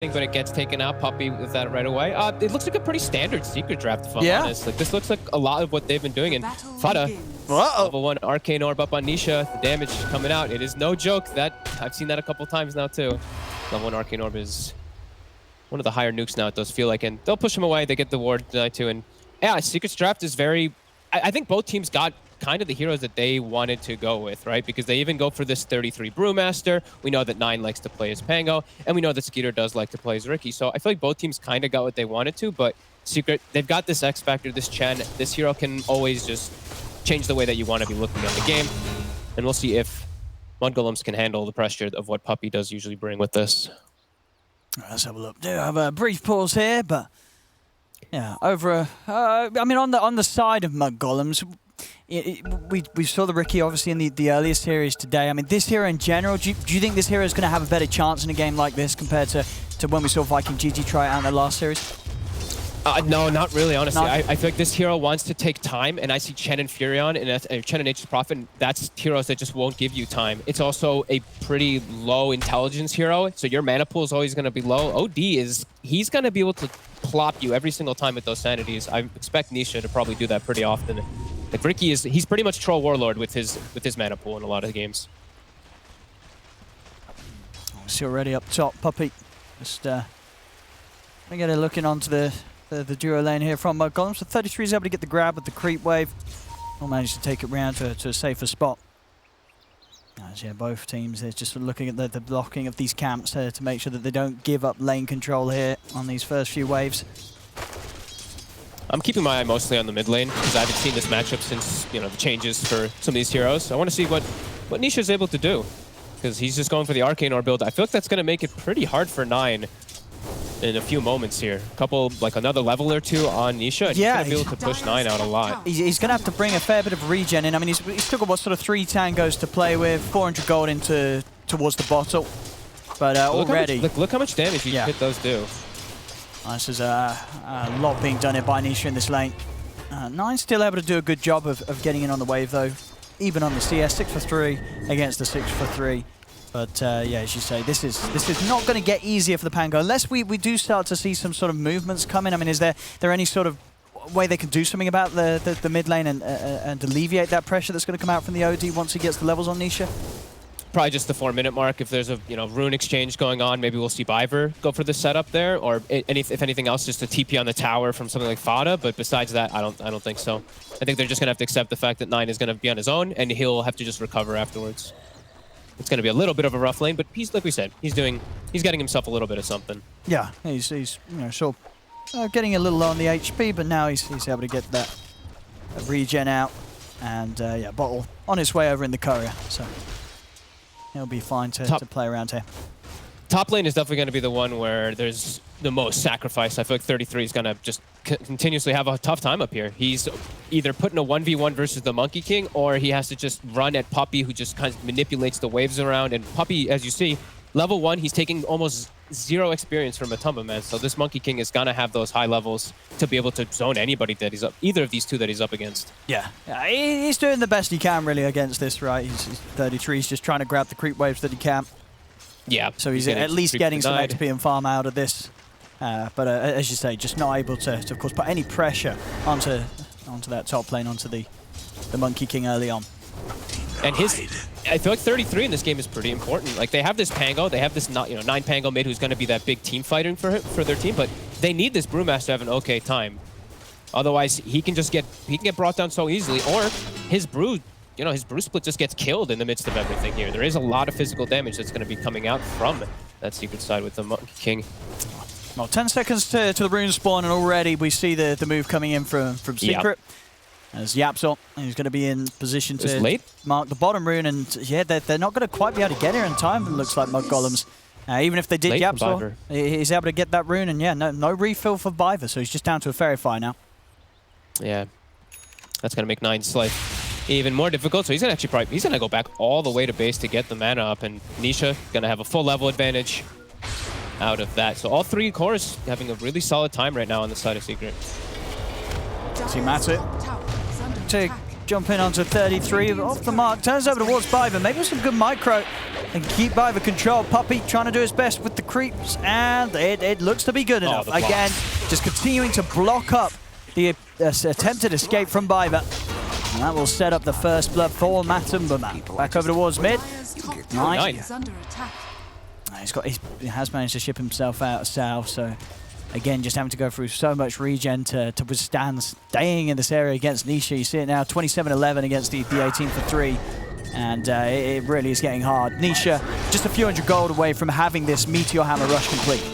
but it gets taken out. Puppey with that right away. It looks like a pretty standard secret draft, if I'm honest. Like, this looks like a lot of what they've been doing. And Fada, level 1 Arcane Orb up on Nisha. The damage coming out. It is no joke. That I've seen that a couple times now, too. Level 1 Arcane Orb is one of the higher nukes now, it does feel like. And they'll push him away. They get the ward tonight, too. And yeah, Secret's draft is very... I think both teams got kind of the heroes that they wanted to go with, right? Because they even go for this 33 Brewmaster. We know that 9 likes to play as Pango, and we know that Skeeter does like to play as Ricky. So I feel like both teams kind of got what they wanted to, but Secret, they've got this X Factor, this Chen. This hero can always just change the way that you want to be looking at the game. And we'll see if Mudgolems can handle the pressure of what Puppey does usually bring with this. Let's have a look. Do have a brief pause here, but yeah, over. I mean, on the side of Mudgolems, we saw the Ricky obviously in the earlier series today. I mean, this hero in general, do you think this hero is going to have a better chance in a game like this compared to when we saw Viking GG try it out in their last series? No, not really, honestly. I feel like this hero wants to take time, and I see Chen and Furion and Chen and Nature's Prophet. That's heroes that just won't give you time. It's also a pretty low intelligence hero, so your mana pool is always going to be low. OD he's going to be able to plop you every single time with those sanities. I expect Nisha to probably do that pretty often. Like Ricky he's pretty much Troll Warlord with his mana pool in a lot of games. See already up top, Puppey. Just get it looking onto the duo lane here from Mudgolems. So 33 is able to get the grab with the creep wave. Will manage to take it round to a safer spot. As yeah, both teams they're just looking at the blocking of these camps to make sure that they don't give up lane control here on these first few waves. I'm keeping my eye mostly on the mid lane because I haven't seen this matchup since the changes for some of these heroes. I want to see what Nisha's able to do because he's just going for the Arcane Orb build. I feel like that's going to make it pretty hard for 9 in a few moments here. A couple, like another level or two on Nisha, and he's going to be able to push 9 out a lot. He's going to have to bring a fair bit of regen in. I mean, he's still got what sort of 3 tangos to play with, 400 gold towards the bottle, but already look how much damage you hit those do. This is a lot being done here by Nisha in this lane. 9's still able to do a good job of getting in on the wave, though. Even on the CS, 6 for 3 against the 6 for 3. But yeah, as you say, this is not going to get easier for the Pango unless we do start to see some sort of movements coming. I mean, is there any sort of way they can do something about the mid lane and alleviate that pressure that's going to come out from the OD once he gets the levels on Nisha? Probably just the 4-minute mark. If there's a rune exchange going on, maybe we'll see Biver go for the setup there, or if anything else, just a TP on the tower from something like Fada. But besides that, I don't think so. I think they're just gonna have to accept the fact that 9 is gonna be on his own, and he'll have to just recover afterwards. It's gonna be a little bit of a rough lane, but like we said, he's getting himself a little bit of something. Yeah, he's sort of getting a little low on the HP, but now he's able to get that regen out, and yeah, bottle on his way over in the courier. So he'll be fine to play around here. Top lane is definitely going to be the one where there's the most sacrifice. I feel like 33 is going to just continuously have a tough time up here. He's either putting a 1v1 versus the Monkey King, or he has to just run at Puppey, who just kind of manipulates the waves around. And Puppey, as you see, level 1, he's taking almost 0 experience from Matumba, man. So this Monkey King is going to have those high levels to be able to zone anybody that he's up, either of these two that he's up against. Yeah, he's doing the best he can really against this, right? He's 33, he's just trying to grab the creep waves that he can. Yeah. So he's at least getting some XP and farm out of this. But as you say, just not able to of course, put any pressure onto that top lane, onto the Monkey King early on. And I feel like 33 in this game is pretty important. Like, they have this Pango, they have this 9 Pango mid who's going to be that big team fighting for their team, but they need this Brewmaster to have an okay time. Otherwise, he can get brought down so easily, or his Brew, his Brew split just gets killed in the midst of everything here. There is a lot of physical damage that's going to be coming out from that secret side with the Monkey King. Well, 10 seconds to the rune spawn, and already we see the move coming in from Secret. As Yap's up, he's going to be in position to mark the bottom rune, and yeah, they're not going to quite be able to get here in time, it looks like Mudgolems. Even if they did Yap's up, he's able to get that rune, and yeah, no refill for Biver, so he's just down to a Fairy Fire now. Yeah, that's going to make 9's life even more difficult, so he's going to go back all the way to base to get the mana up, and Nisha going to have a full level advantage out of that. So all 3 cores having a really solid time right now on the side of Secret. See Matt jump in onto 33, off the mark, turns over towards Biver, maybe some good micro, and keep Biver controlled. Puppey trying to do his best with the creeps, and it looks to be good enough. Again, just continuing to block up the attempted escape from Biver. And that will set up the first blood for Matumbaman. Back over towards mid. Nine. He has managed to ship himself out of south, so again, just having to go through so much regen to withstand staying in this area against Nisha. You see it now, 27-11 against the 18 for 3. And it really is getting hard. Nisha, just a few hundred gold away from having this Meteor Hammer rush complete.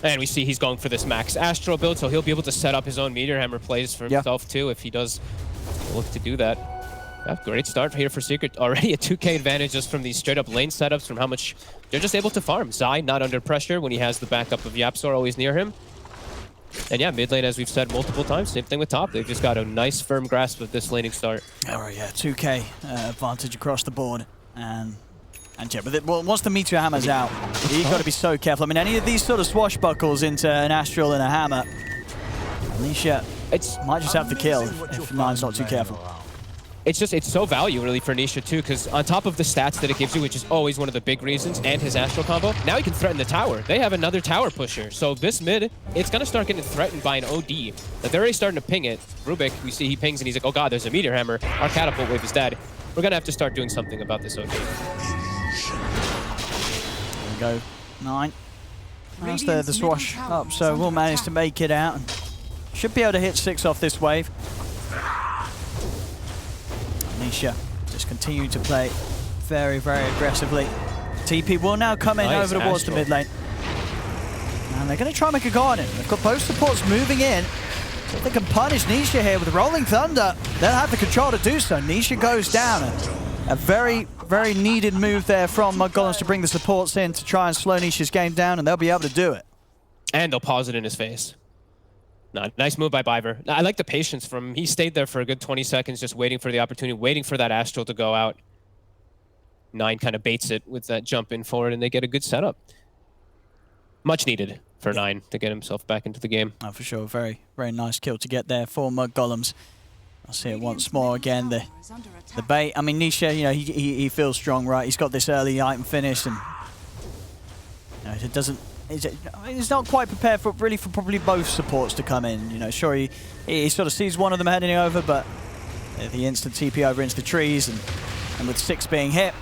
And we see he's going for this max Astral build, so he'll be able to set up his own Meteor Hammer plays for himself too if he does look to do that. Yeah, great start here for Secret. Already a 2K advantage just from these straight up lane setups, from how much they're just able to farm. Zai not under pressure when he has the backup of Yapzor always near him. And yeah, mid lane, as we've said multiple times, same thing with top. They've just got a nice firm grasp of this laning start. Oh yeah, 2K advantage across the board. And yeah, but once the Meteor Hammer's out, you've got to be so careful. I mean, any of these sort of swashbuckles into an Astral and a Hammer, Nisha might just have to kill if Nine's not too careful. It's so value really for Nisha too, because on top of the stats that it gives you, which is always one of the big reasons, and his Astral combo, now he can threaten the tower. They have another tower pusher. So this mid, it's going to start getting threatened by an OD. But they're already starting to ping it. Rubik, we see he pings and he's like, oh god, there's a Meteor Hammer. Our catapult wave is dead. We're going to have to start doing something about this OD. There we go. 9. That's the swash up, so we'll manage to make it out. And should be able to hit 6 off this wave. Nisha just continuing to play very, very aggressively. TP will now come in over towards the mid lane. And they're going to try and make a garden. They've got both supports moving in. So if they can punish Nisha here with Rolling Thunder, they'll have the control to do so. Nisha goes down. A very, very needed move there from Mudgolems to bring the supports in to try and slow Nisha's game down, and they'll be able to do it. And they'll pause it in his face. No, nice move by Biver. I like the patience from him. He stayed there for a good 20 seconds, just waiting for the opportunity, waiting for that Astral to go out. 9 kind of baits it with that jump in forward, and they get a good setup. Much needed for 9 to get himself back into the game. Oh, for sure. Very, very nice kill to get there for Mudgolems. I'll see it once more again. The bait. I mean, Nisha, you know, he feels strong, right? He's got this early item finish, and you know, it doesn't. He's not quite prepared for probably both supports to come in. You know, sure, he sort of sees one of them heading over, but the instant TP over into the trees, and with 6 being hit,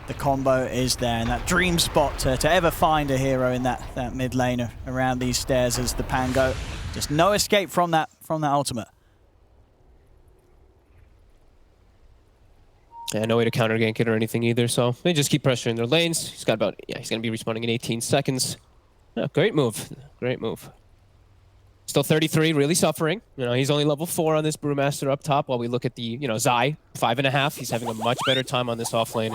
the combo is there. And that dream spot to ever find a hero in that mid lane around these stairs as the Pango. Just no escape from that ultimate. Yeah, no way to counter gank it or anything either, so they just keep pressuring their lanes. He's got about, he's going to be respawning in 18 seconds. Yeah, great move. Great move. Still 33, really suffering. You know, he's only level 4 on this Brewmaster up top, while we look at the, you know, Zai, 5.5. He's having a much better time on this off lane.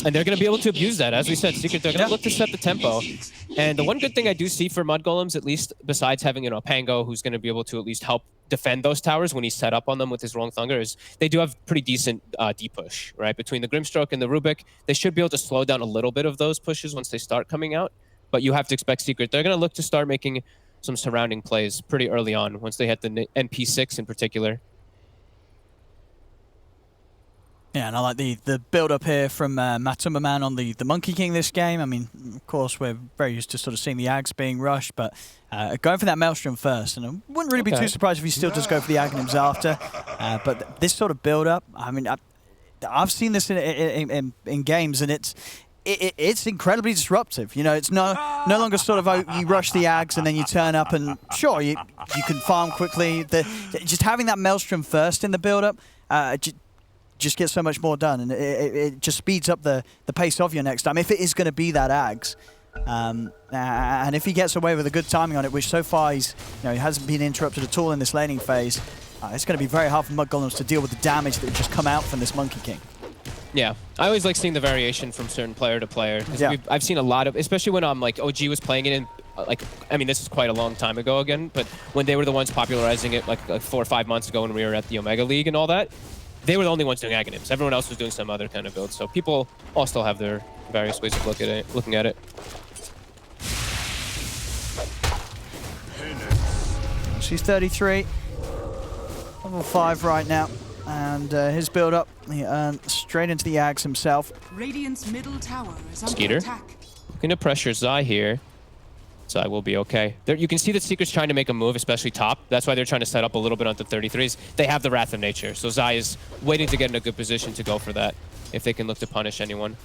And they're going to be able to abuse that. As we said, Secret, they're going to look to set the tempo. And the one good thing I do see for Mudgolems, at least besides having, you know, Pango, who's going to be able to at least help defend those towers when he's set up on them with his Rolling Thunder, is they do have pretty decent D-push, right? Between the Grimstroke and the Rubik, they should be able to slow down a little bit of those pushes once they start coming out. But you have to expect Secret. They're going to look to start making some surrounding plays pretty early on, once they hit the NP6 in particular. Yeah, and I like the build-up here from Matumbaman on the Monkey King this game. I mean, of course, we're very used to sort of seeing the Ags being rushed, but going for that Maelstrom first, and I wouldn't really be too surprised if he still does go for the Aghanims after. But this sort of build-up, I mean, I've seen this in games, and it's incredibly disruptive. You know, it's no longer sort of you rush the Ags and then you turn up and sure, you can farm quickly. Just having that Maelstrom first in the build-up just gets so much more done, and it just speeds up the pace of your next time, if it is going to be that Ags. And if he gets away with a good timing on it, which so far he hasn't been interrupted at all in this laning phase, it's going to be very hard for Mudgolems to deal with the damage that would just come out from this Monkey King. Yeah, I always like seeing the variation from certain player to player. Yeah. I've seen a lot of, especially when like OG was playing it in, like, I mean, this is quite a long time ago again, but when they were the ones popularizing it like 4 or 5 months ago when we were at the Omega League and all that, they were the only ones doing Aghanims. Everyone else was doing some other kind of build. So people all still have their various ways of looking at it. She's 33. Level 5 right now. And his build-up, he earned straight into the Ags himself. Radiant's middle tower is under Skeeter. attack. Looking to pressure Zai here. Zai will be okay. There, you can see that Secret's trying to make a move, especially top. That's why they're trying to set up a little bit onto 33s. They have the Wrath of Nature, so Zai is waiting to get in a good position to go for that, if they can look to punish anyone.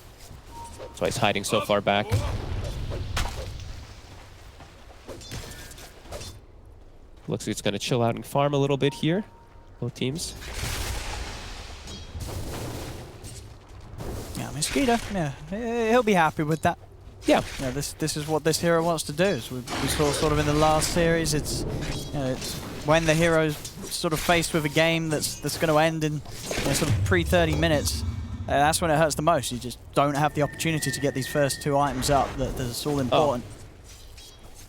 That's why he's hiding so far back. Looks like it's going to chill out and farm a little bit here, both teams. Yeah, I mean, Skeeter, yeah, he'll be happy with that. Yeah. Yeah, this is what this hero wants to do. As we saw sort of in the last series, it's when the hero's sort of faced with a game that's going to end in sort of pre-30 minutes. That's when it hurts the most. You just don't have the opportunity to get these first 2 items up. That's all important. Oh.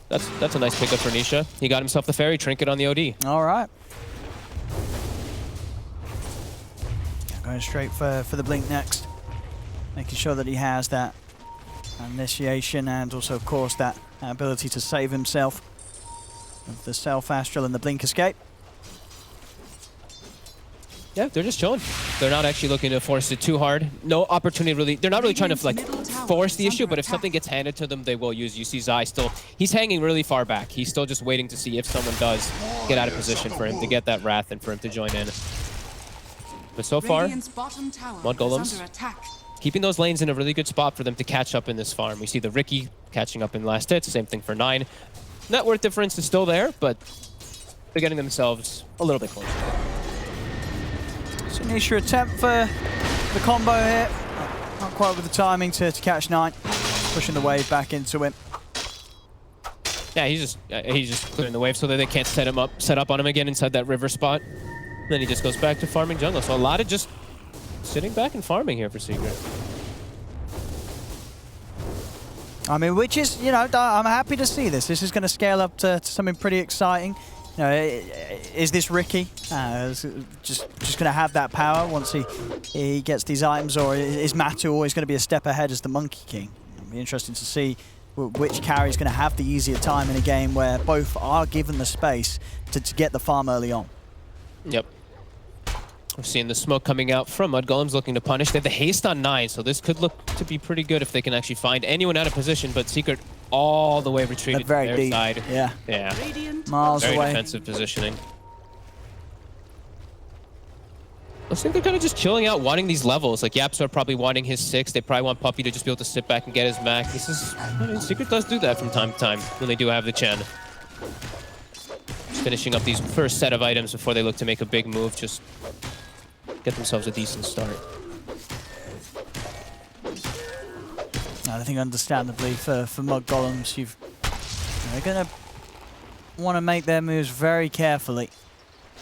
That's a nice pickup for Nisha. He got himself the fairy trinket on the OD. All right. Yeah, going straight for the blink next, making sure that he has that initiation and also, of course, that ability to save himself with the self-astral and the blink escape. Yeah, they're just chilling. They're not actually looking to force it too hard. No opportunity really. They're not really trying to like force the issue, but if something gets handed to them, they will use. You see Zai still, he's hanging really far back. He's still just waiting to see if someone does get out of position for him to get that Wrath and for him to join in. But so far, Mudgolems keeping those lanes in a really good spot for them to catch up in this farm. We see the Riki catching up in last hits, same thing for 9. Net worth difference is still there, but they're getting themselves a little bit closer. So Nisha attempt for the combo here. Not quite with the timing to catch 9. Pushing the wave back into him. Yeah, he's just clearing the wave so that they can't set up on him again inside that river spot. Then he just goes back to farming jungle. So a lot of just sitting back and farming here for Secret. I mean, which is, you know, I'm happy to see this. This is going to scale up to something pretty exciting. You know, is this Riki just going to have that power once he gets these items, or is Matu always going to be a step ahead as the Monkey King? It'll be interesting to see which carry is going to have the easier time in a game where both are given the space to get the farm early on. Yep. We're seeing the smoke coming out from Mudgolems looking to punish. They have the haste on 9, so this could look to be pretty good if they can actually find anyone out of position, but Secret all the way retreated to their deep side. Yeah. Yeah. Miles Very away. defensive positioning. Looks like they're kind of just chilling out, wanting these levels. Like Yaps are probably wanting his 6. They probably want Puppy to just be able to sit back and get his max. This is, I mean, Secret does do that from time to time when they do have the Chen. Just finishing up these first set of items before they look to make a big move. Just get themselves a decent start. I think understandably for Mudgolems, they're going to want to make their moves very carefully.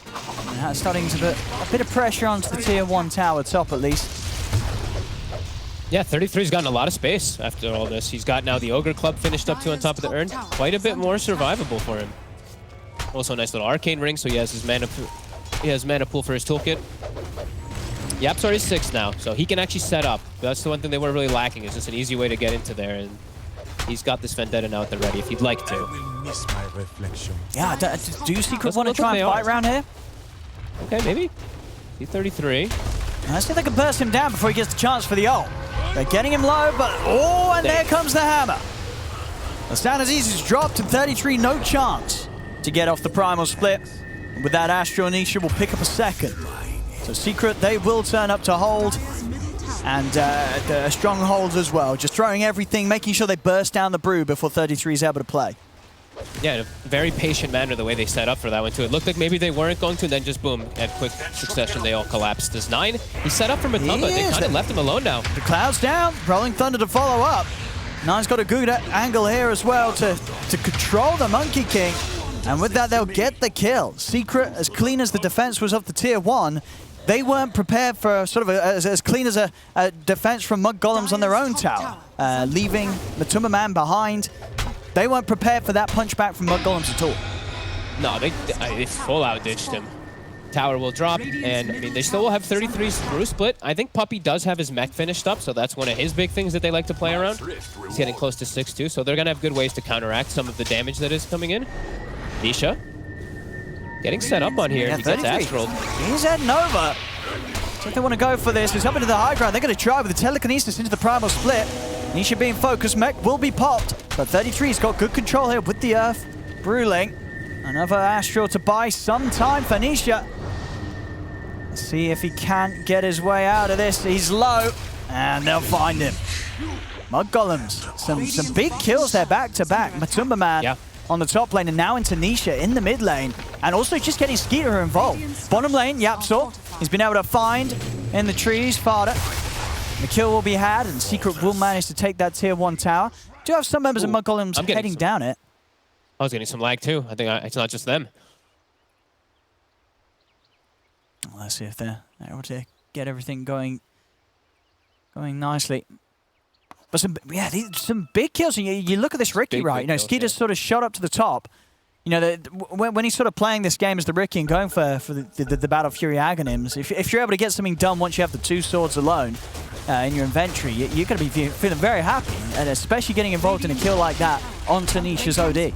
And that's starting to put a bit of pressure onto the tier 1 tower top at least. Yeah, 33's gotten a lot of space after all this. He's got now the Ogre Club finished up too on top of the urn. Quite a bit more survivable for him. Also a nice little arcane ring, so he has his mana pool for his toolkit. Yaps are his 6 now, so he can actually set up. That's the one thing they were really lacking, is just an easy way to get into there. And he's got this Vendetta now at the ready if he'd like to. Miss my reflection. Yeah, do Secret want to try and fight around here? Okay, maybe. T33. Let's see if they can burst him down before he gets the chance for the ult. They're getting him low, but oh, and there comes the hammer. The standard easy's dropped, and 33 no chance to get off the primal split. And with that, Astro and Nisha will pick up a second. So Secret, they will turn up to hold, and a strong hold as well. Just throwing everything, making sure they burst down the brew before 33 is able to play. Yeah, in a very patient manner the way they set up for that one too. It looked like maybe they weren't going to, and then just boom, at quick succession they all collapsed. Does 9, he set up for Matumba. They kind of left him alone now. The cloud's down, Rolling Thunder to follow up. 9's got a good angle here as well to control the Monkey King. And with that, they'll get the kill. Secret, as clean as the defense was of the tier 1, they weren't prepared for sort of as clean as a defense from Mudgolems on their own tower, leaving Matumba Man behind. They weren't prepared for that punchback from Mudgolems at all. No, they full out ditched him. Tower will drop, and I mean, they still will have 33's through split. I think Puppy does have his mech finished up, so that's one of his big things that they like to play around. He's getting close to 6 too, so they're going to have good ways to counteract some of the damage that is coming in. Nisha Getting set up on here. Yeah, He gets 33. Astral. He's heading over. So if they want to go for this, it's up into the high ground. They're going to try with the telekinesis into the primal split. Nisha being focused, mech will be popped. But 33's got good control here with the Earth. Brewling. Another Astral to buy some time for Nisha. Let's see if he can get his way out of this. He's low, and they'll find him. Mudgolems. Some big kills there back to back. Matumba Man on the top lane, and now into Nisha in the mid lane. And also just getting Skeeter involved. Bottom lane, Yapsor. He's been able to find in the trees Fada. The kill will be had, and Secret will manage to take that tier 1 tower. Do have some members of Mudgolems heading down it. I was getting some lag too. I think it's not just them. Let's see if they're able to get everything going nicely. But some big kills. And you look at this Riki, right? You know, Skeeter's sort of shot up to the top. You know, when he's sort of playing this game as the Riki and going for the Battle Fury Agonyms, if you're able to get something done once you have the 2 swords alone in your inventory, you're going to be feeling very happy. And especially getting involved in a kill like that on Tanisha's OD.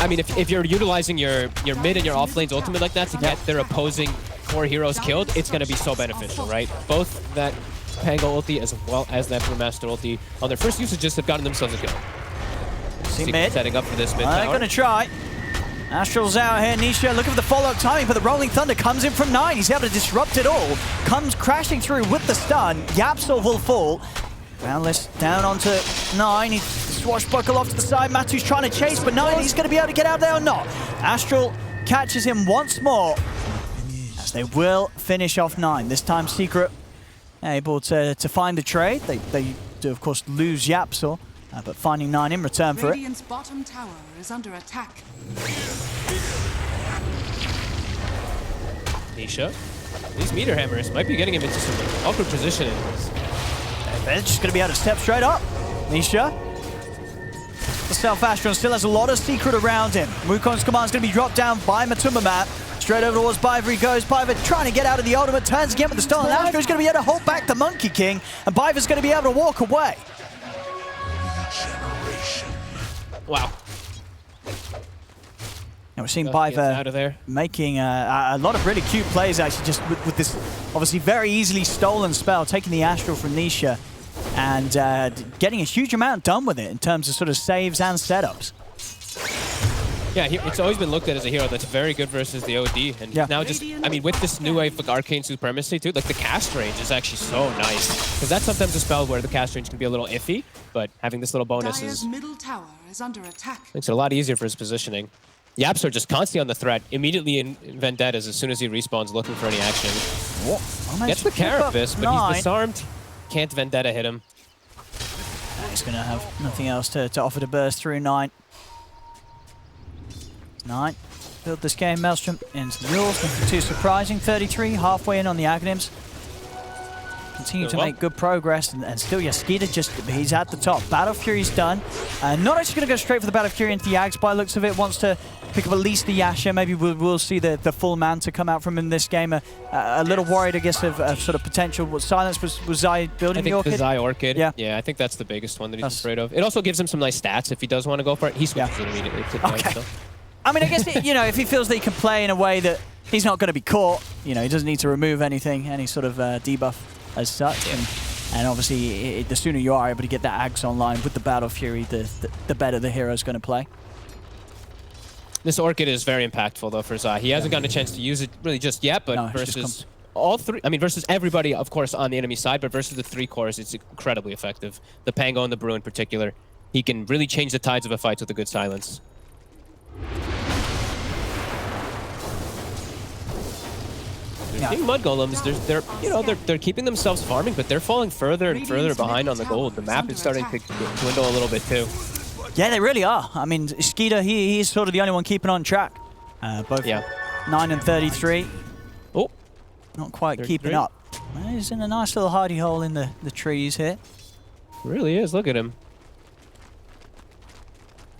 I mean, if you're utilizing your mid and your off lanes ultimate like that to get their opposing core heroes killed, it's going to be so beneficial, right? Both that Pango ulti as well as that Brewmaster ulti on their first usages have gotten themselves a kill. See mid. Setting up for this mid tower. They're going to try. Astral's out here. Nisha looking for the follow-up timing, but the Rolling Thunder comes in from 9. He's able to disrupt it all. Comes crashing through with the stun. Yapsor will fall. Boundless down onto 9. He swashbuckle off to the side. Matu's trying to chase, but 9, he's going to be able to get out there or not. Astral catches him once more, as they will finish off 9. This time Secret able to find the trade. They do, of course, lose Yapsor, but finding 9 in return for it. Radiant's bottom tower is under attack. Nisha. These meter hammers might be getting him into some awkward positioning. They're just going to be able to step straight up. Nisha. The Self-Astron still has a lot of Secret around him. Wukong's command is going to be dropped down by Matumba Man. Straight over towards Biver he goes. Biver trying to get out of the ultimate. Turns again with the stun. Astro is going to be able to hold back the Monkey King. And Biver's going to be able to walk away. Wow. Now we're seeing Biver making a lot of really cute plays, actually, just with this obviously very easily stolen spell, taking the Astral from Nisha and getting a huge amount done with it in terms of sort of saves and setups. Yeah, it's always been looked at as a hero that's very good versus the OD. And now just, I mean, with this new wave of Arcane Supremacy too, like the cast range is actually so nice. Because that's sometimes a spell where the cast range can be a little iffy, but having this little bonus middle tower is under attack. Makes it a lot easier for his positioning. Yapsor just constantly on the threat, immediately in Vendettas as soon as he respawns looking for any action. Gets the Carapace, but he's disarmed. Can't Vendetta hit him. He's going to have nothing else to offer to burst through 9. 9. Build this game, Maelstrom into the rules. Nothing too surprising. 33, halfway in on the Agonyms. Continue to make good progress, and still, Skeeter he's at the top. Battle Fury's done. Not actually going to go straight for the Battle Fury into the Ags by looks of it. Wants to pick up at least the Yasha. Maybe we'll see the full Manta come out from him in this game. A little worried, I guess, of sort of potential. What Silence was Zai building the Orchid? I think the Zai Orchid. Yeah, I think that's the biggest one that he's afraid of. It also gives him some nice stats if he does want to go for it. He switches it immediately to the so. I mean, I guess, if he feels that he can play in a way that he's not going to be caught, he doesn't need to remove any sort of debuff as such. And obviously, the sooner you are able to get that Ags online with the Battle Fury, the better the hero's going to play. This Orchid is very impactful, though, for Zai. He hasn't gotten a chance to use it really just yet, but versus all three, versus everybody, of course, on the enemy side, but versus the 3 cores, it's incredibly effective. The Pango and the Brew in particular. He can really change the tides of a fight with a good silence. Mudgolems, they're keeping themselves farming, but they're falling further and further behind on the gold. The map is starting to dwindle a little bit too. Yeah, they really are. I mean, Skeeter, he's sort of the only one keeping on track. Both 9 and 33. Oh, not quite keeping up. He's in a nice little hidey hole in the trees here. Really is. Look at him.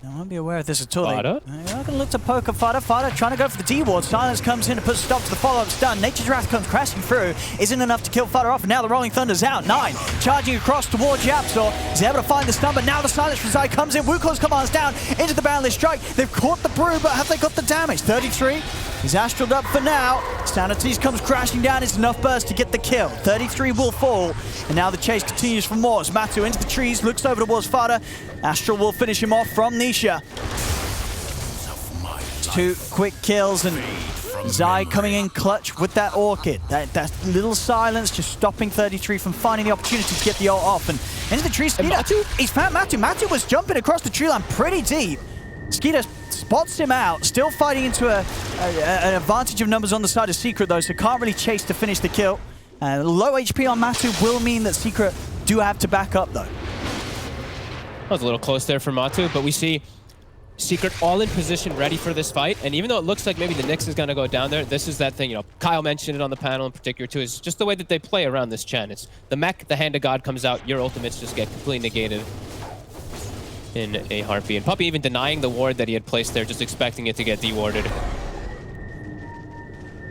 I won't be aware of this at all. Fada? They're going to look to poke at Fada. Fada trying to go for the D-ward. Silence comes in to put a stop to the follow-up stun. Nature's Wrath comes crashing through. Isn't enough to kill Fada off, and now the Rolling Thunder's out. 9 charging across towards Yapsor. He's able to find the stun, but now the Silence from Zai comes in. Wukong's command's down into the Boundless Strike. They've caught the Brew, but have they got the damage? 33 He's astraled up for now. Sanities comes crashing down. It's enough burst to get the kill. 33 will fall. And now the chase continues for more. As Matu into the trees, looks over towards Fada. Astral will finish him off from Nisha. 2 quick kills, and Zai coming in clutch with that Orchid. That little silence just stopping 33 from finding the opportunity to get the ult off. And into the trees, Skeeter, he's found Matu. Matu was jumping across the tree line pretty deep. Skeeter spots him out, still fighting into an advantage of numbers on the side of Secret though, so can't really chase to finish the kill. Low HP on Matu will mean that Secret do have to back up though. That was a little close there for Matu, but we see Secret all in position, ready for this fight. And even though it looks like maybe the Nyx is going to go down there, this is that thing, you know, Kyle mentioned it on the panel in particular too, is just the way that they play around this Chen. It's the mech, the Hand of God comes out, your ultimates just get completely negated in a heartbeat. And Puppey even denying the ward that he had placed there, just expecting it to get dewarded.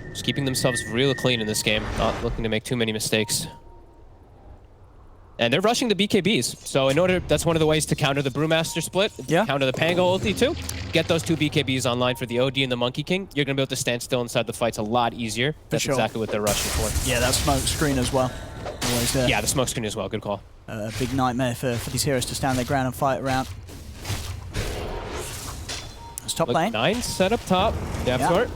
Just keeping themselves real clean in this game, not looking to make too many mistakes. And they're rushing the BKBs. So in order, that's one of the ways to counter the Brewmaster split, counter the Pango ulti too. Get those 2 BKBs online for the OD and the Monkey King. You're going to be able to stand still inside the fights a lot easier. That's exactly what they're rushing for. Yeah, that smoke screen as well. Always there. Yeah, the smoke screen as well. Good call. A big nightmare for these heroes to stand their ground and fight around. It's top lane. 9 set up top. Sort.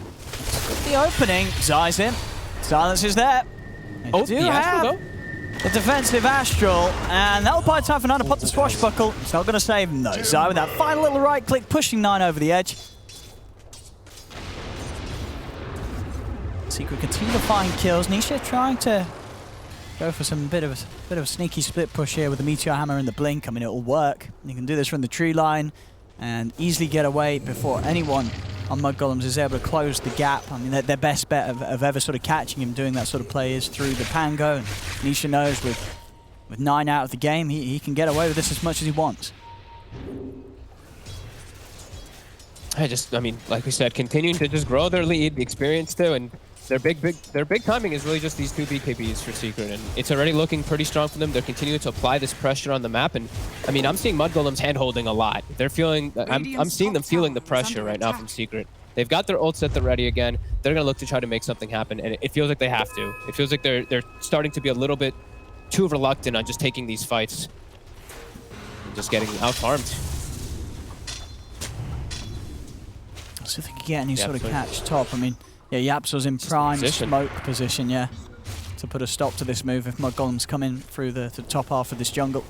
The opening. Zai's in. Silence is there. Oh, the Astral though? The defensive Astral, and that'll buy time for 9 to pop the swashbuckle. It's not going to save him though. Zai with that final little right click, pushing 9 over the edge. Secret continue to find kills. Nisha trying to go for some bit of a sneaky split push here with the Meteor Hammer and the Blink. I mean, it'll work. You can do this from the tree line and easily get away before anyone on Mudgolems is able to close the gap. I mean, their best bet of ever sort of catching him doing that sort of play is through the Pango. And Nisha knows with 9 out of the game, he can get away with this as much as he wants. I mean, like we said, continuing to just grow their lead, the experience too, and their big timing is really just these 2 BKBs for Secret, and it's already looking pretty strong for them. They're continuing to apply this pressure on the map, and I mean, I'm seeing Mudgolems hand-holding a lot. They're feeling, I'm seeing them feeling the pressure right now from Secret. They've got their ults at the ready again. They're gonna look to try to make something happen, and it feels like they have to. It feels like they're starting to be a little bit too reluctant on just taking these fights, and just getting out-farmed. So if they can get any sort of catch top, I mean, yeah, Yapso's in prime smoke position, to put a stop to this move if Mudgolems come in through the top half of this jungle.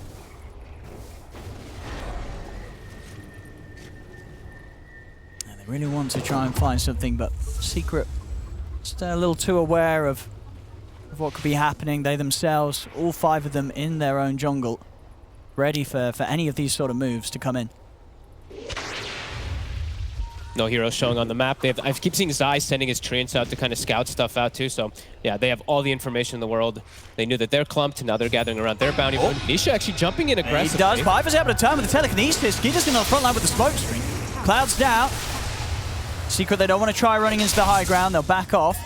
And they really want to try and find something, but Secret just a little too aware of what could be happening. They themselves, all 5 of them in their own jungle, ready for any of these sort of moves to come in. No heroes showing on the map. I keep seeing Zai sending his treants out to kind of scout stuff out too. So yeah, they have all the information in the world. They knew that they're clumped. Now they're gathering around their bounty. Nisha actually jumping in aggressively. He does. Piper's able to turn with the telekinesis. Skeeter's in on the front line with the smoke screen. Cloud's down. Secret, they don't want to try running into the high ground. They'll back off.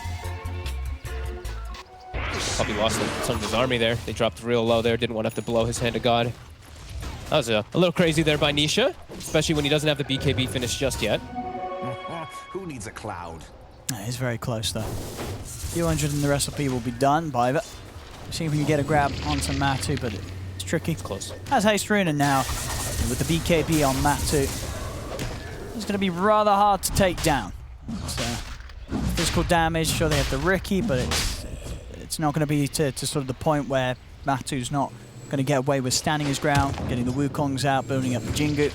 Probably lost some of his army there. They dropped real low there. Didn't want to have to blow his Hand of God. That was a little crazy there by Nisha, especially when he doesn't have the BKB finished just yet. Who needs a cloud? He's very close though. A few hundred in the recipe will be done by it. See if we can get a grab onto Matu, but it's tricky. It's close. Has Haste Runa now with the BKB on Matu. It's going to be rather hard to take down. Physical damage, sure they have the Riki, but it's not going to be to sort of the point where Matu's not going to get away with standing his ground, getting the Wukongs out, building up the Jingu.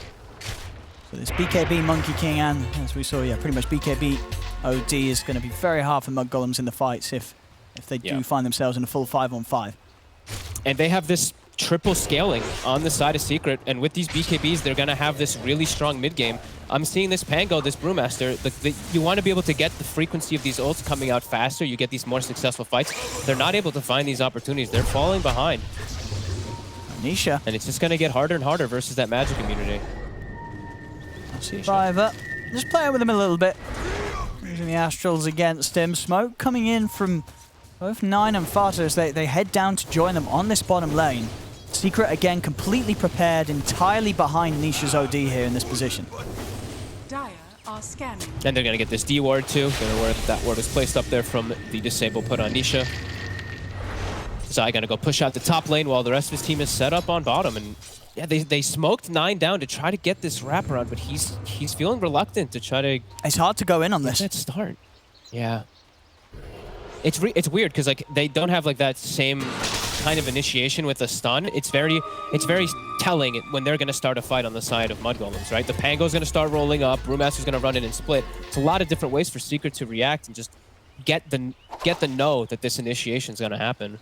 So this BKB Monkey King, and as we saw, pretty much BKB OD is going to be very hard for Mudgolems in the fights if they do find themselves in a full 5-on-5. And they have this triple scaling on the side of Secret, and with these BKBs, they're going to have this really strong mid game. I'm seeing this Pango, this Brewmaster, you want to be able to get the frequency of these ults coming out faster, you get these more successful fights. They're not able to find these opportunities. They're falling behind. Nisha. And it's just going to get harder and harder versus that Magic community. Survivor. Just playing with him a little bit. Using the Astrals against him. Smoke coming in from both 9 and Fata as they head down to join them on this bottom lane. Secret again completely prepared, entirely behind Nisha's OD here in this position. Dire are scanning. And they're going to get this D ward too. That ward was placed up there from the disable put on Nisha. Zai going to go push out the top lane while the rest of his team is set up on bottom. And yeah, they smoked 9 down to try to get this wraparound, but he's feeling reluctant to try to... It's hard to go in on this. That start. Yeah. It's weird because like they don't have like that same kind of initiation with the stun. It's very telling when they're going to start a fight on the side of Mudgolems, right? The Pango's going to start rolling up. Brewmaster's going to run in and split. It's a lot of different ways for Secret to react and just get the know that this initiation is going to happen.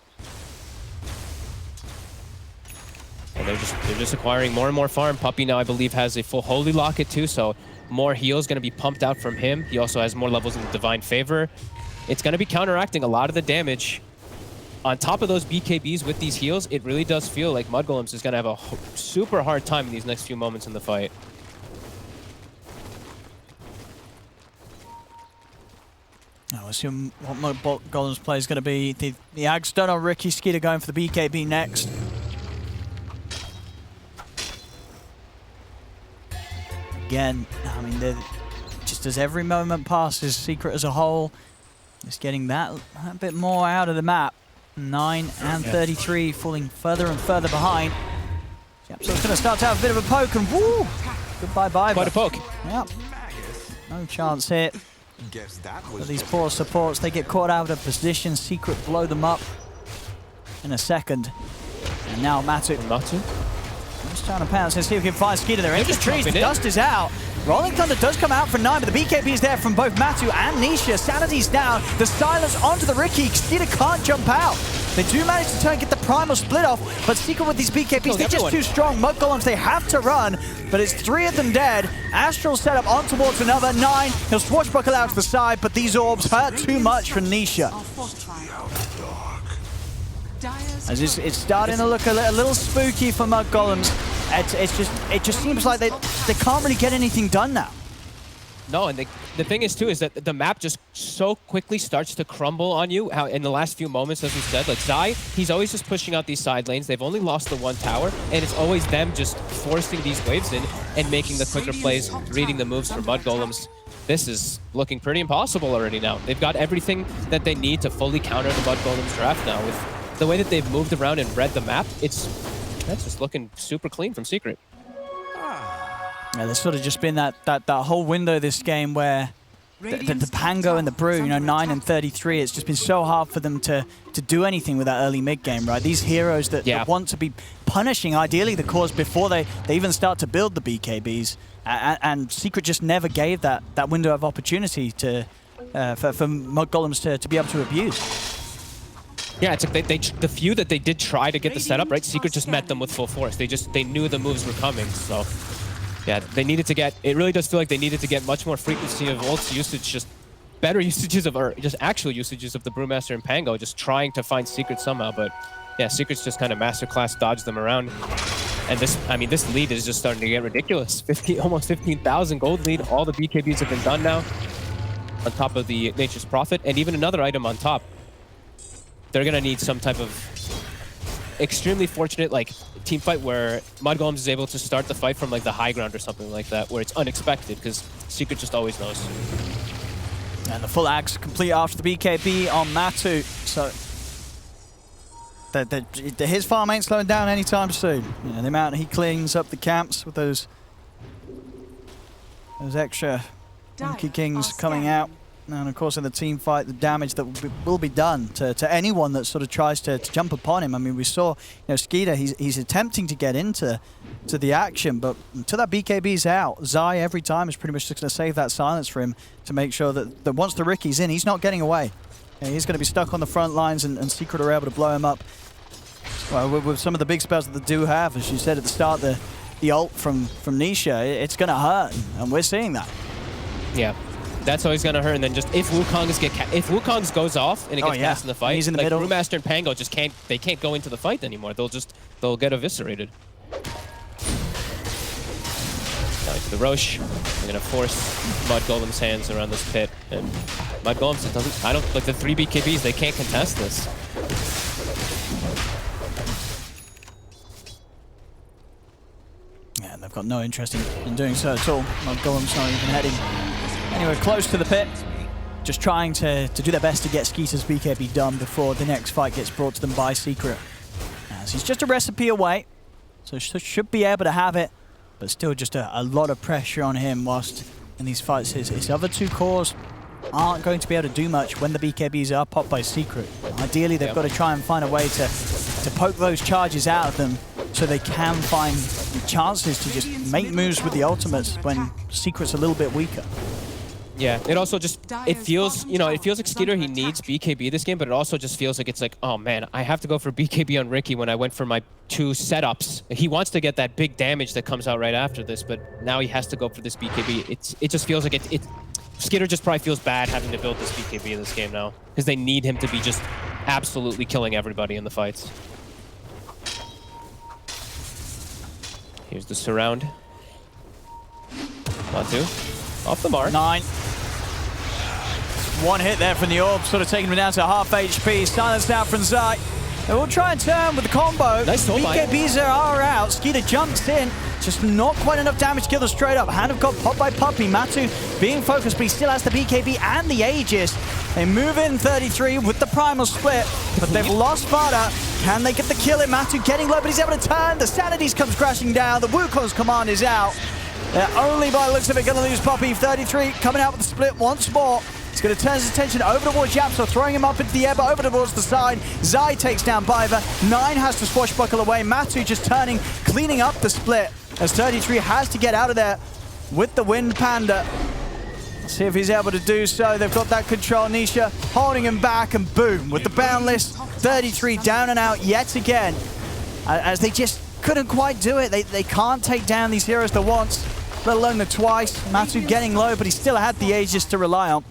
And they're just acquiring more and more farm. Puppey now, I believe, has a full Holy Locket too, so more heals going to be pumped out from him. He also has more levels in the Divine Favor. It's going to be counteracting a lot of the damage. On top of those BKBs with these heals, it really does feel like Mudgolems is going to have a super hard time in these next few moments in the fight. I'll assume what Mudgolems play is going to be. The Ag's done on Ricky. Skeeter going for the BKB next. Again, I mean, just as every moment passes, Secret as a whole is getting that a bit more out of the map. 9 and 33 falling further and further behind. Yep, so it's going to start to have a bit of a poke, and woo! Goodbye-bye. Quite a poke. Yep. No chance here. Guess that For was these poor supports, they get caught out of position. Secret blow them up in a second. And now Matu. Just trying to pounce and see if we can find Skeeter there. Into the trees, the dust is out. Rolling Thunder does come out for 9, but the BKB is there from both Matu and Nisha. Sanity's down. The silence onto the Ricky. Skeeter can't jump out. They do manage to try and get the primal split off, but Secret with these BKBs, they're just too strong. Mudgolems, they have to run, but it's 3 of them dead. Astral set up on towards another 9. He'll swashbuckle out to the side, but these orbs hurt too much for Nisha. As it's starting to look a little spooky for Mudgolems. It just seems like they can't really get anything done now. No, and the thing is too is that the map just so quickly starts to crumble on you. How in the last few moments, as we said, like Zai, he's always just pushing out these side lanes. They've only lost the 1 tower, and it's always them just forcing these waves in and making the quicker plays, reading the moves for Mudgolems. This is looking pretty impossible already now. They've got everything that they need to fully counter the Mudgolems draft now. With the way that they've moved around and read the map, that's just looking super clean from Secret. Yeah, there's sort of just been that whole window this game where the Pango and the Brew, you know, 9 and 33, it's just been so hard for them to do anything with that early mid game, right? These heroes that want to be punishing, ideally, the cause before they even start to build the BKBs. And Secret just never gave that window of opportunity to for Mudgolems to be able to abuse. Yeah, it's like the few that they did try to get the setup, right? Secret just met them with full force. They knew the moves were coming, so yeah, they needed to get, it really does feel like they needed to get much more frequency of ults usage, just better usages of, or just actual usages of the Brewmaster and Pango, just trying to find Secret somehow, but yeah, Secret's just kind of masterclass dodged them around. And this, I mean, this lead is just starting to get ridiculous. Almost 15,000 gold lead. All the BKBs have been done now on top of the Nature's Prophet, and even another item on top. They're gonna need some type of extremely fortunate like team fight where Mudgolems is able to start the fight from like the high ground or something like that, where it's unexpected, because Secret just always knows. And the full axe complete after the BKB on Matu, so his farm ain't slowing down anytime soon. You know, the amount he cleans up the camps with those extra Monkey Kings coming out. And of course in the team fight, the damage that will be done to anyone that sort of tries to jump upon him. I mean, we saw, you know, Skeeter, he's attempting to get into the action, but until that BKB's out, Zai every time is pretty much just going to save that silence for him to make sure that once the Ricky's in, he's not getting away. You know, he's going to be stuck on the front lines, and Secret are able to blow him up. Well, with some of the big spells that they do have, as you said at the start, the ult from Nisha, it's going to hurt, and we're seeing that. Yeah. That's always gonna hurt, and then just if Wukong's goes off and it gets cast in the fight, he's in the like middle. Brewmaster and Pango just can't go into the fight anymore. They'll get eviscerated. Now to the Roche. They're gonna force Mudgolem's hands around this pit, and Mudgolems, I don't like the 3 BKBs. They can't contest this. Yeah, and they've got no interest in doing so at all. Mudgolem's not even heading anywhere close to the pit. Just trying to do their best to get Skeeter's BKB done before the next fight gets brought to them by Secret. As he's just a recipe away, so should be able to have it, but still just a lot of pressure on him whilst in these fights. His other two cores aren't going to be able to do much when the BKBs are popped by Secret. Ideally, they've got to try and find a way to poke those charges out of them so they can find chances to just make moves with the ultimates when Secret's a little bit weaker. Yeah, it also just, it feels, you know, it feels like Skeeter, he needs BKB this game, but it also just feels like it's like, oh man, I have to go for BKB on Ricky when I went for my 2 setups. He wants to get that big damage that comes out right after this, but now he has to go for this BKB. It just feels like Skeeter just probably feels bad having to build this BKB in this game now, because they need him to be just absolutely killing everybody in the fights. Here's the surround. Matu, off the mark. 9. One hit there from the orb, sort of taking him down to half HP. Silence out from Zai. They will try and turn with the combo. Nice soul bind. BKBs are out. Skeeter jumps in. Just not quite enough damage to kill them straight up. Hand of God popped by Puppey. Matu being focused, but he still has the BKB and the Aegis. They move in 33 with the primal split, but they've lost Vada. Can they get the kill in? Matu getting low, but he's able to turn. The Sanities comes crashing down. The Wukong's command is out. They're only, by the looks of it, going to lose Puppey. 33 coming out with the split once more. He's going to turn his attention over towards Yapso, throwing him up into the air, but over towards the side. Zai takes down Biver. 9 has to swashbuckle away. Matu just turning, cleaning up the split, as 33 has to get out of there with the Wind Panda. Let's see if he's able to do so. They've got that control. Nisha holding him back, and boom, with the Boundless, 33 down and out yet again, as they just couldn't quite do it. They can't take down these heroes the once, let alone the twice. Matu getting low, but he still had the Aegis to rely on.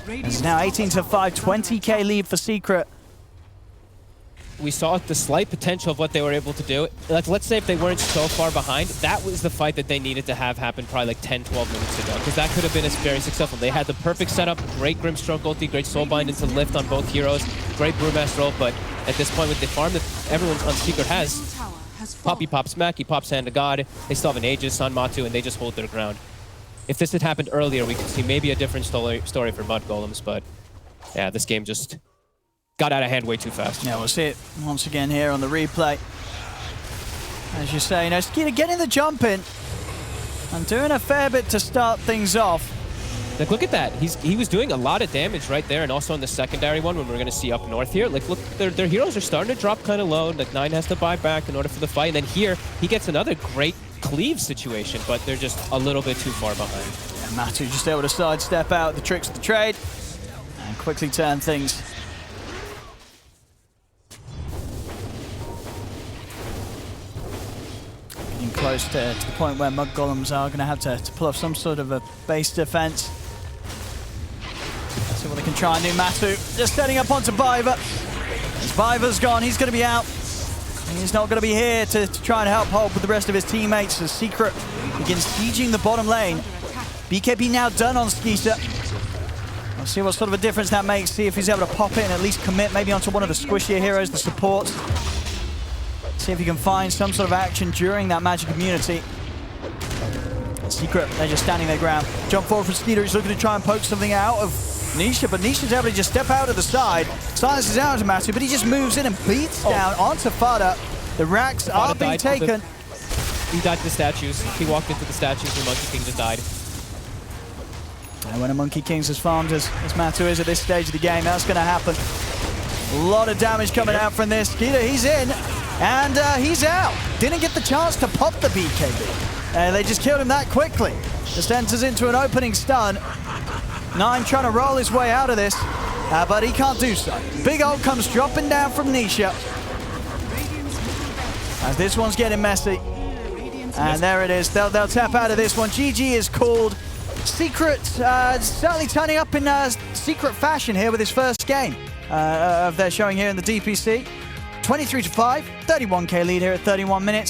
It's now 18-5, 20k lead for Secret. We saw the slight potential of what they were able to do. Let's say if they weren't so far behind, that was the fight that they needed to have happen probably like 10, 12 minutes ago, because that could have been very successful. They had the perfect setup, great Grimstroke ulti, great Soulbind into lift on both heroes, great Brewmaster ult, but at this point with the farm that everyone on Secret has, Puppey pops Smack, he pops Hand of God, they still have an Aegis on Matu, and they just hold their ground. If this had happened earlier, we could see maybe a different story for Mudgolems, but yeah, this game just got out of hand way too fast. Yeah, we'll see it once again here on the replay. As you say, now Skeeter getting the jump in and doing a fair bit to start things off. Like, look at that. He was doing a lot of damage right there, and also in the secondary one when we're going to see up north here. Like, look, their heroes are starting to drop kind of low. Like, 9 has to buy back in order for the fight, and then here he gets another great cleave situation, but they're just a little bit too far behind. Yeah, Matu just able to sidestep out the tricks of the trade and quickly turn things. Getting close to the point where Mudgolems are going to have to pull off some sort of a base defense. Let's see what they can try and do. Matu just setting up onto Biver. As Biver's gone, he's going to be out. He's not going to be here to try and help hold with the rest of his teammates as Secret begins sieging the bottom lane. BKB now done on Skeeter. We'll see what sort of a difference that makes. See if he's able to pop it and at least commit maybe onto one of the squishier heroes, the supports. See if he can find some sort of action during that magic immunity. Secret, they're just standing their ground. Jump forward from Skeeter. He's looking to try and poke something out of Nisha, but Nisha's able to just step out of the side. Silence is out to Matu, but he just moves in and beats down onto Fada. The racks are being taken. He died to the statues. He walked into the statues and Monkey King just died. And when a Monkey King's as farmed as Matu is at this stage of the game, that's going to happen. A lot of damage coming out from this. Skeeter, he's in, and he's out. Didn't get the chance to pop the BKB. They just killed him that quickly. Just enters into an opening stun. 9 trying to roll his way out of this, but he can't do so. Big ult comes dropping down from Nisha. As this one's getting messy. And there it is. They'll tap out of this one. GG is called. Secret certainly turning up in Secret fashion here with his first game of their showing here in the DPC. 23-5, 31k lead here at 31 minutes.